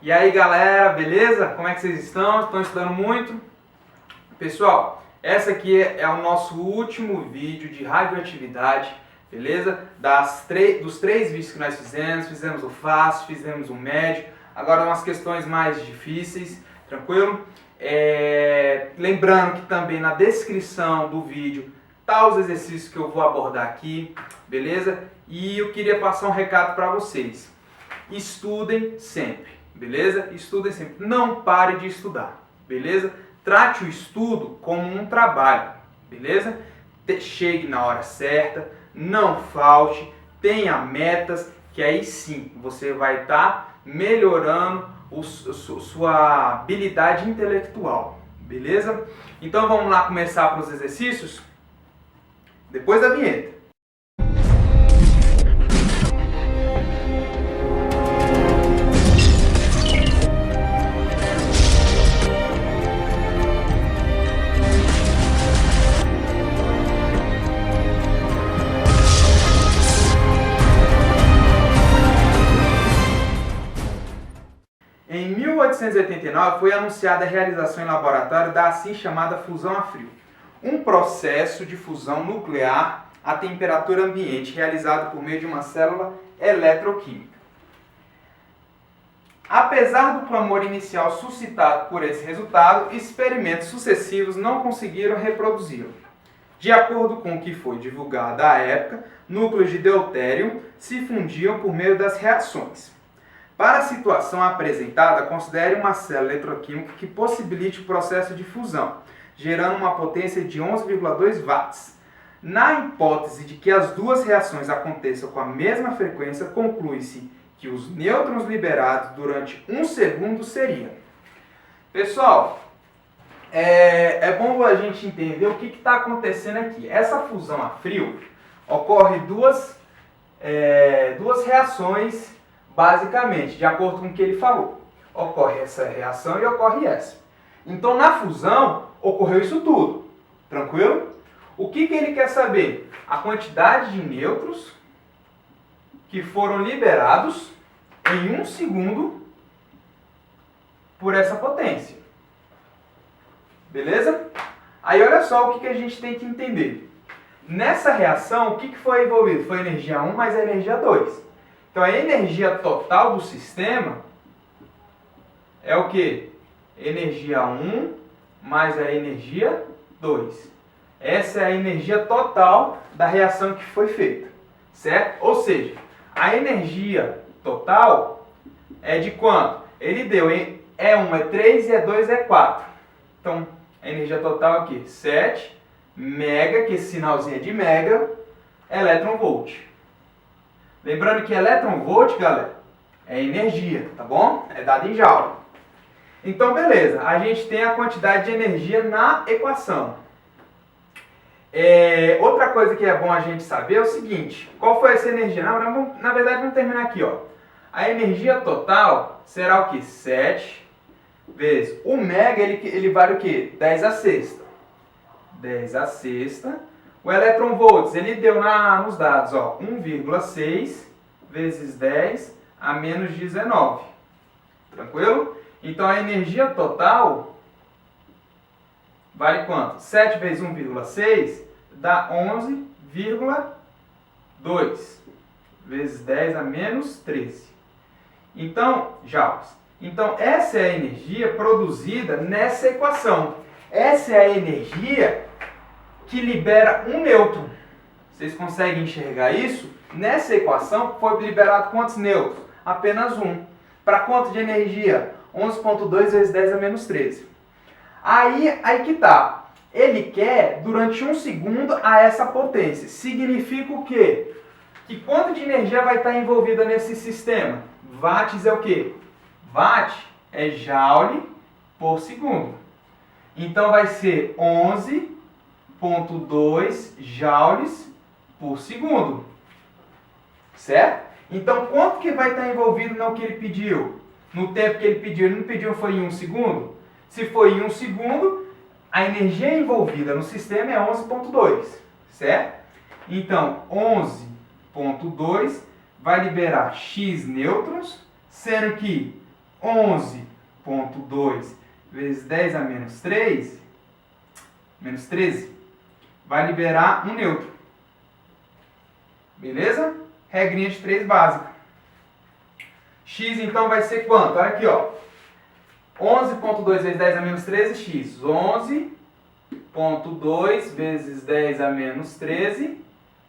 E aí galera, beleza? Como é que vocês estão? Estão estudando muito? Pessoal, essa aqui é o nosso último vídeo de radioatividade, beleza? Dos três vídeos que nós fizemos o fácil, fizemos o médio, agora umas questões mais difíceis, tranquilo? Lembrando que também na descrição do vídeo tá os exercícios que eu vou abordar aqui, beleza? E eu queria passar um recado para vocês. Estudem sempre, beleza? Estudem sempre. Não pare de estudar, beleza? Trate o estudo como um trabalho, beleza? Chegue na hora certa, não falte, tenha metas, que aí sim você vai estar melhorando sua habilidade intelectual, beleza? Então vamos lá começar para os exercícios? Depois da vinheta. Em 1889 foi anunciada a realização em laboratório da assim chamada fusão a frio, um processo de fusão nuclear a temperatura ambiente realizado por meio de uma célula eletroquímica. Apesar do clamor inicial suscitado por esse resultado, experimentos sucessivos não conseguiram reproduzi-lo. De acordo com o que foi divulgado à época, núcleos de deutério se fundiam por meio das reações. Para a situação apresentada, considere uma célula eletroquímica que possibilite o processo de fusão, gerando uma potência de 11,2 watts. Na hipótese de que as duas reações aconteçam com a mesma frequência, conclui-se que os nêutrons liberados durante 1 segundo seriam. Pessoal, é bom a gente entender o que está acontecendo aqui. Essa fusão a frio ocorre duas reações, basicamente, de acordo com o que ele falou. Ocorre essa reação e ocorre essa. Então, na fusão, ocorreu isso tudo. Tranquilo? O que ele quer saber? A quantidade de nêutrons que foram liberados em 1 segundo por essa potência. Beleza? Aí, olha só o que a gente tem que entender. Nessa reação, o que foi envolvido? Foi energia 1 mais a energia 2. Então, a energia total do sistema é o quê? Energia 1 mais a energia 2. Essa é a energia total da reação que foi feita, certo? Ou seja, a energia total é de quanto? Ele deu, E1 é 3 e E2 é 4. Então, a energia total é o quê? 7 mega, que esse sinalzinho é de mega, elétron-volt. Lembrando que elétron-volt, galera, é energia, tá bom? É dado em joule. Então, beleza. A gente tem a quantidade de energia na equação. Outra coisa que é bom a gente saber é o seguinte. Qual foi essa energia? Na verdade, vamos terminar aqui, ó. A energia total será o quê? 7 vezes o mega, ele vale o quê? 10 a sexta. 10 a sexta. O elétron-volts, ele deu nos dados, ó, 1,6 vezes 10 a menos 19. Tranquilo? Então, a energia total vale quanto? 7 vezes 1,6 dá 11,2 vezes 10 a menos 13. Então, joules. Então, essa é a energia produzida nessa equação. Essa é a energia que libera um nêutron. Vocês conseguem enxergar isso? Nessa equação foi liberado quantos nêutrons? Apenas um. Para quanto de energia? 11,2 vezes 10 a menos 13. Aí que tá. Ele quer, durante 1 segundo, a essa potência. Significa o quê? Que quanto de energia vai estar envolvida nesse sistema? Watts é o quê? Watt é joule por segundo. Então vai ser 11,2 joules por segundo. Certo? Então, quanto que vai estar envolvido no que ele pediu? No tempo que ele pediu, ele não pediu foi em 1 segundo? Se foi em 1 segundo, a energia envolvida no sistema é 11,2, certo? Então, 11,2 vai liberar X nêutrons, sendo que 11,2 vezes 10 a menos 3, menos 13, vai liberar um nêutron. Beleza? Regrinha de 3 básica. X então vai ser quanto? Olha aqui, ó. 11,2 vezes 10 a menos 13, x. 11,2 vezes 10 a menos 13,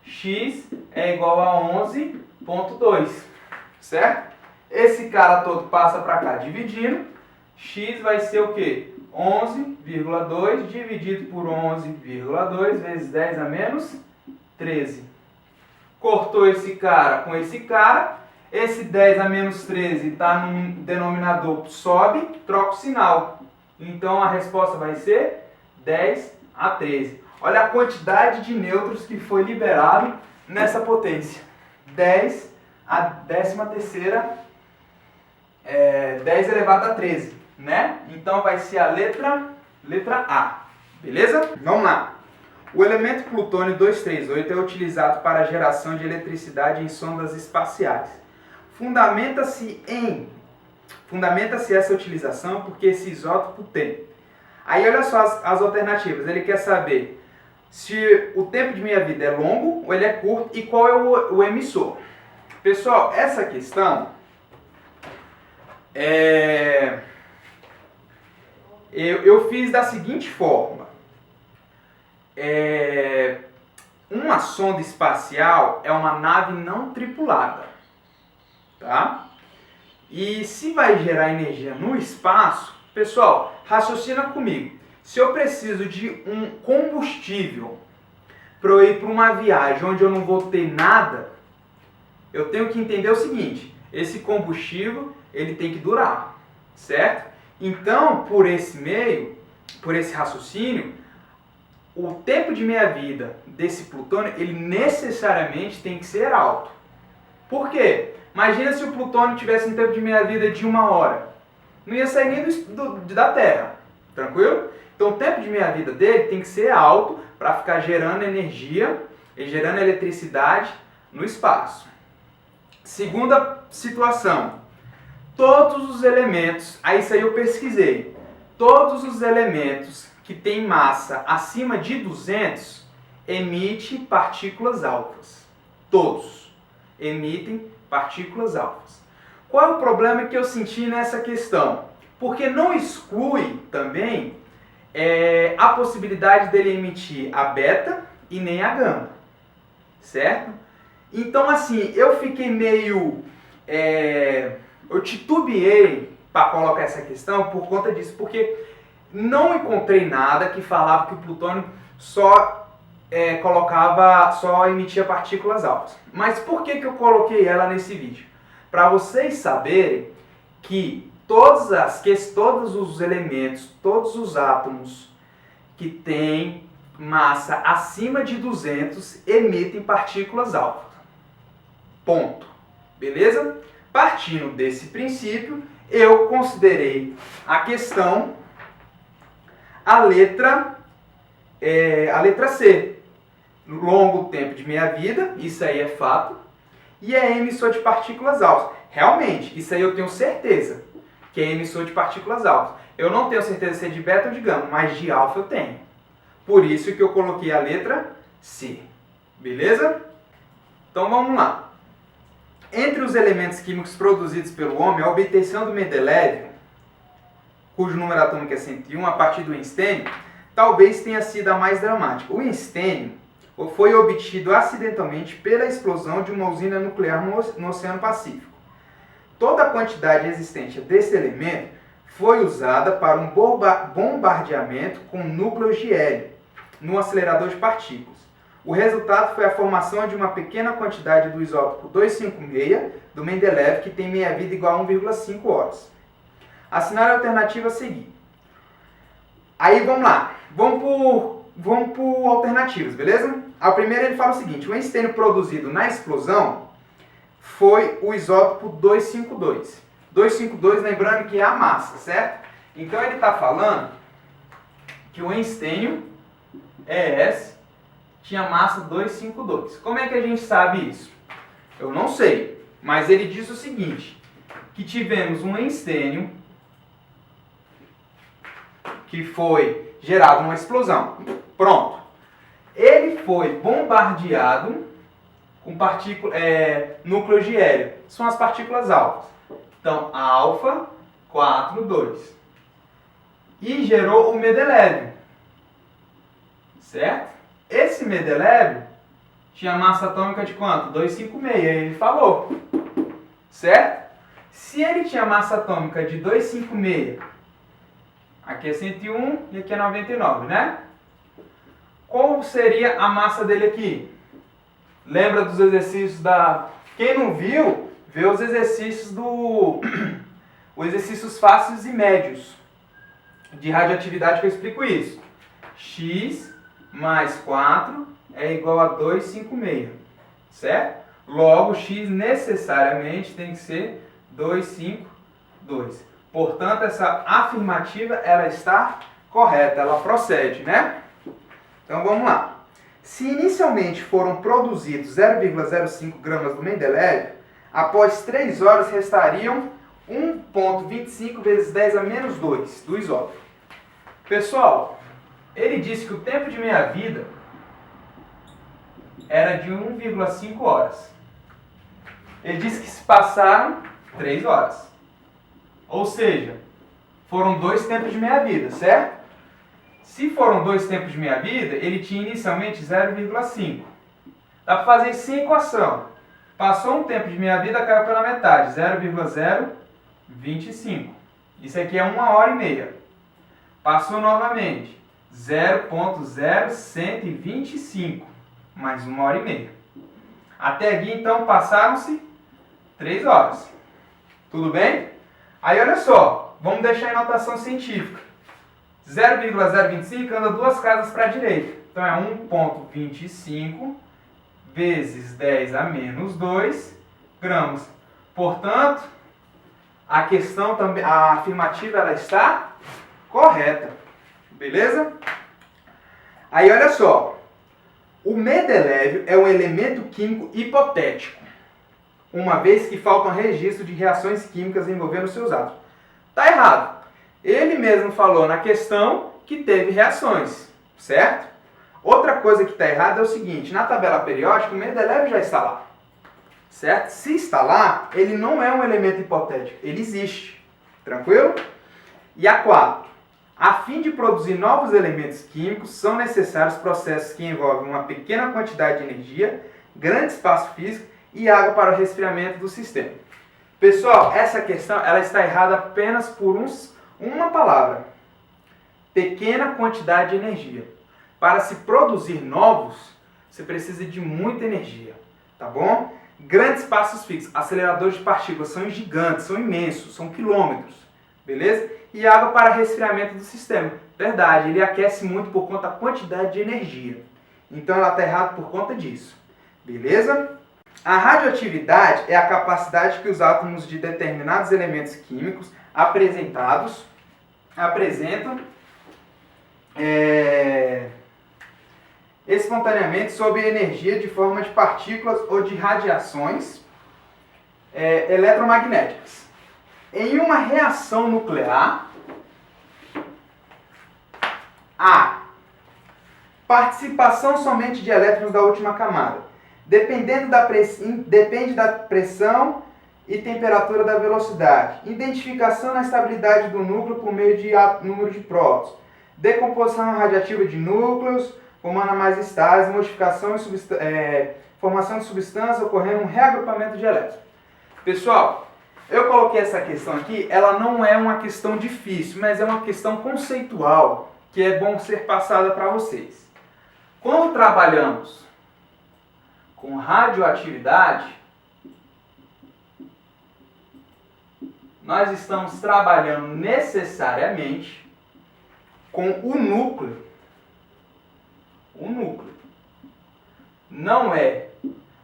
x é igual a 11,2. Certo? Esse cara todo passa para cá dividindo. X vai ser o quê? 11,2 dividido por 11,2 vezes 10 a menos 13. Cortou esse cara com esse cara. Esse 10 a menos 13 está no denominador, sobe, troca o sinal. Então a resposta vai ser 10 a 13. Olha a quantidade de nêutrons que foi liberado nessa potência. 10 a 13ª, 10 elevado a 13, né? Então vai ser a letra A. Beleza? Vamos lá. O elemento plutônio 238 é utilizado para a geração de eletricidade em sondas espaciais. Fundamenta-se essa utilização porque esse isótopo tem. Aí olha só as alternativas. Ele quer saber se o tempo de meia-vida é longo ou ele é curto e qual é o emissor. Pessoal, essa questão eu fiz da seguinte forma. Uma sonda espacial é uma nave não tripulada. Tá? E se vai gerar energia no espaço, pessoal, raciocina comigo. Se eu preciso de um combustível para eu ir para uma viagem onde eu não vou ter nada, eu tenho que entender o seguinte: esse combustível ele tem que durar, certo? Então, por esse meio, por esse raciocínio, o tempo de meia-vida desse plutônio ele necessariamente tem que ser alto. Por quê? Imagina se o plutônio tivesse um tempo de meia-vida de 1 hora. Não ia sair nem da Terra. Tranquilo? Então o tempo de meia-vida dele tem que ser alto para ficar gerando energia e gerando eletricidade no espaço. Segunda situação. Todos os elementos, isso aí eu pesquisei. Todos os elementos que têm massa acima de 200 emitem partículas alfas. Todos emitem partículas alfas. Qual é o problema que eu senti nessa questão? Porque não exclui também a possibilidade dele emitir a beta e nem a gama, certo? Então assim, eu fiquei meio... eu titubeei para colocar essa questão por conta disso, porque não encontrei nada que falava que o plutônio só emitia partículas alfas. Mas por que eu coloquei ela nesse vídeo? Para vocês saberem que todos os elementos, todos os átomos que têm massa acima de 200 emitem partículas alfas. Ponto. Beleza? Partindo desse princípio, eu considerei a questão a letra C. Longo tempo de meia-vida, isso aí é fato, e é emissor de partículas alfas. Realmente, isso aí eu tenho certeza, que é emissor de partículas alfas. Eu não tenho certeza se é de beta ou de gama, mas de alfa eu tenho. Por isso que eu coloquei a letra C. Beleza? Então vamos lá. Entre os elementos químicos produzidos pelo homem, a obtenção do Mendeleev, cujo número atômico é 101, a partir do Einstein, talvez tenha sido a mais dramática. O Einstein foi obtido acidentalmente pela explosão de uma usina nuclear no Oceano Pacífico. Toda a quantidade existente desse elemento foi usada para um bombardeamento com núcleos de hélio no acelerador de partículas. O resultado foi a formação de uma pequena quantidade do isótopo 256 do Mendeleev, que tem meia-vida igual a 1,5 horas. Assinar a alternativa a seguir. Aí vamos lá, vamos por alternativas, beleza? A primeira ele fala o seguinte: o Einstein produzido na explosão foi o isótopo 252. 252, lembrando que é a massa, certo? Então ele está falando que o Einstein ES tinha massa 252. Como é que a gente sabe isso? Eu não sei, mas ele diz o seguinte: que tivemos um estênio que foi gerado numa explosão. Pronto. Ele foi bombardeado com núcleos de hélio. São as partículas alfas. Então, alfa 4, 2. E gerou o Mendeleev. Certo? Esse Mendeleev tinha massa atômica de quanto? 256, ele falou. Certo? Se ele tinha massa atômica de 256, aqui é 101 e aqui é 99, né? Qual seria a massa dele aqui? Lembra dos exercícios da... Quem não viu, vê os exercícios os exercícios fáceis e médios de radioatividade que eu explico isso. X mais 4 é igual a 256, certo? Logo, x necessariamente tem que ser 252. Portanto, essa afirmativa ela está correta, ela procede, né? Então vamos lá. Se inicialmente foram produzidos 0,05 gramas do Mendeleev, após 3 horas restariam 1,25 vezes 10 a menos 2 do isótopo. Pessoal, ele disse que o tempo de meia-vida era de 1,5 horas. Ele disse que se passaram 3 horas. Ou seja, foram 2 tempos de meia-vida, certo? Se foram 2 tempos de meia-vida, ele tinha inicialmente 0,5. Dá para fazer sem equação. Passou um tempo de meia-vida, caiu pela metade, 0,025. Isso aqui é 1 hora e meia. Passou novamente, 0,0125, mais 1 hora e meia. Até aqui, então, passaram-se 3 horas. Tudo bem? Aí, olha só, vamos deixar em notação científica. 0,025 anda 2 casas para a direita. Então, é 1,25 vezes 10 a menos 2 gramas. Portanto, a questão também, a afirmativa ela está correta. Beleza? Aí, olha só. O Mendeleev é um elemento químico hipotético, uma vez que faltam registros de reações químicas envolvendo seus átomos. Tá errado. Ele mesmo falou na questão que teve reações, certo? Outra coisa que está errada é o seguinte, na tabela periódica o Mendeleev já está lá, certo? Se está lá, ele não é um elemento hipotético, ele existe, tranquilo? E a 4. A fim de produzir novos elementos químicos, são necessários processos que envolvem uma pequena quantidade de energia, grande espaço físico e água para o resfriamento do sistema. Pessoal, essa questão ela está errada apenas por uma palavra. Pequena quantidade de energia. Para se produzir novos, você precisa de muita energia, tá bom? Grandes espaços fixos. Aceleradores de partículas são gigantes, são imensos, são quilômetros, beleza? E água para resfriamento do sistema. Verdade, ele aquece muito por conta da quantidade de energia. Então ela está errada por conta disso, beleza? A radioatividade é a capacidade que os átomos de determinados elementos químicos apresentam espontaneamente sob energia de forma de partículas ou de radiações eletromagnéticas. Em uma reação nuclear, há participação somente de elétrons da última camada. Depende da pressão e temperatura da velocidade. Identificação na estabilidade do núcleo por meio de número de prótons. Decomposição radiativa de núcleos, formando mais estáveis, modificação e formação de substância, ocorrendo um reagrupamento de elétrons. Pessoal, eu coloquei essa questão aqui, ela não é uma questão difícil, mas é uma questão conceitual que é bom ser passada para vocês. Quando trabalhamos com radioatividade, nós estamos trabalhando necessariamente com o núcleo. O núcleo. Não é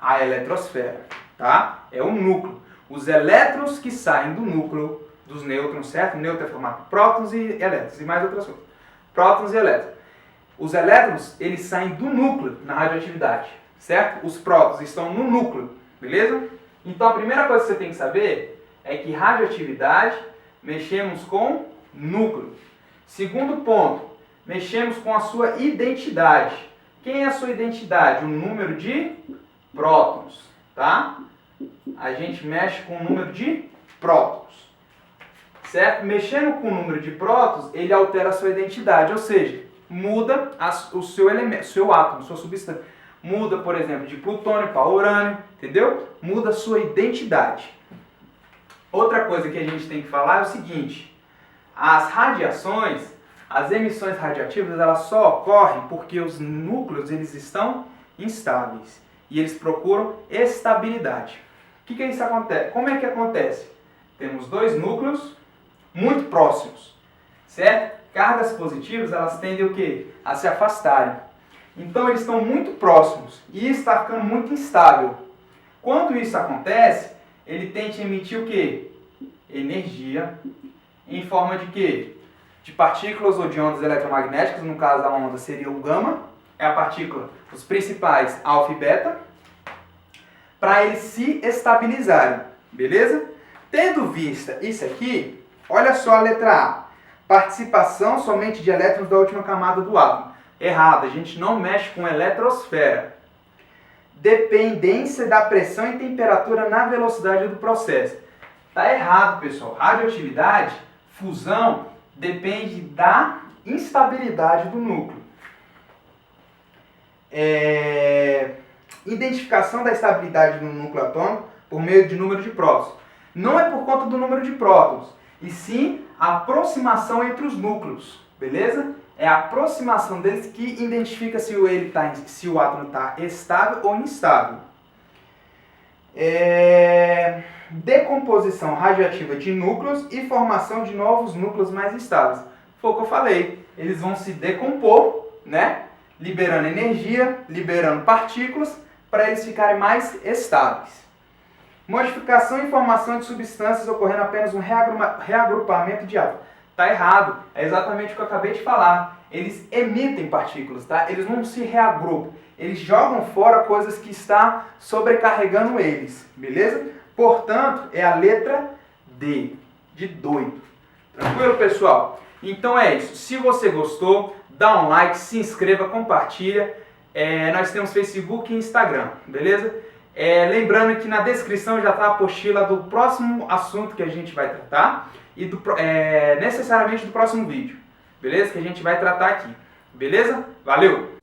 a eletrosfera, tá? É o núcleo. Os elétrons que saem do núcleo dos nêutrons, certo? O nêutron é formado por prótons e elétrons e mais outras coisas. Prótons e elétrons. Os elétrons, eles saem do núcleo na radioatividade, certo? Os prótons estão no núcleo, beleza? Então a primeira coisa que você tem que saber é que radioatividade, mexemos com núcleo. Segundo ponto, mexemos com a sua identidade. Quem é a sua identidade? O número de prótons, tá? A gente mexe com o número de prótons, certo? Mexendo com o número de prótons, ele altera a sua identidade, ou seja, muda o seu elemento, seu átomo, sua substância. Muda, por exemplo, de plutônio para urânio, entendeu? Muda a sua identidade. Outra coisa que a gente tem que falar é o seguinte: as radiações, as emissões radioativas, elas só ocorrem porque os núcleos eles estão instáveis e eles procuram estabilidade. O que isso acontece? Como é que acontece? Temos dois núcleos muito próximos, certo? Cargas positivas, elas tendem o quê? A se afastarem. Então eles estão muito próximos e está ficando muito instável. Quando isso acontece, ele tende a emitir o quê? Energia em forma de quê? De partículas ou de ondas eletromagnéticas, no caso da onda seria o gama, é a partícula, os principais alfa e beta, para eles se estabilizarem, beleza? Tendo vista isso aqui, olha só a letra A. Participação somente de elétrons da última camada do átomo. Errado, a gente não mexe com eletrosfera. Dependência da pressão e temperatura na velocidade do processo. Tá errado, pessoal. Radioatividade, fusão, depende da instabilidade do núcleo. Identificação da estabilidade do núcleo atômico por meio de número de prótons. Não é por conta do número de prótons, e sim a aproximação entre os núcleos, beleza? É a aproximação deles que identifica se o átomo está estável ou instável. Decomposição radioativa de núcleos e formação de novos núcleos mais estáveis. Foi o que eu falei. Eles vão se decompor, né? Liberando energia, liberando partículas, para eles ficarem mais estáveis. Modificação e formação de substâncias ocorrendo apenas um reagrupamento de átomos. Tá errado, é exatamente o que eu acabei de falar. Eles emitem partículas, tá? Eles não se reagrupam, eles jogam fora coisas que está sobrecarregando eles, beleza? Portanto, é a letra D, de doido. Tranquilo, pessoal? Então é isso. Se você gostou, dá um like, se inscreva, compartilha. Nós temos Facebook e Instagram, beleza? Lembrando que na descrição já está a apostila do próximo assunto que a gente vai tratar e necessariamente do próximo vídeo, beleza? Que a gente vai tratar aqui, beleza? Valeu!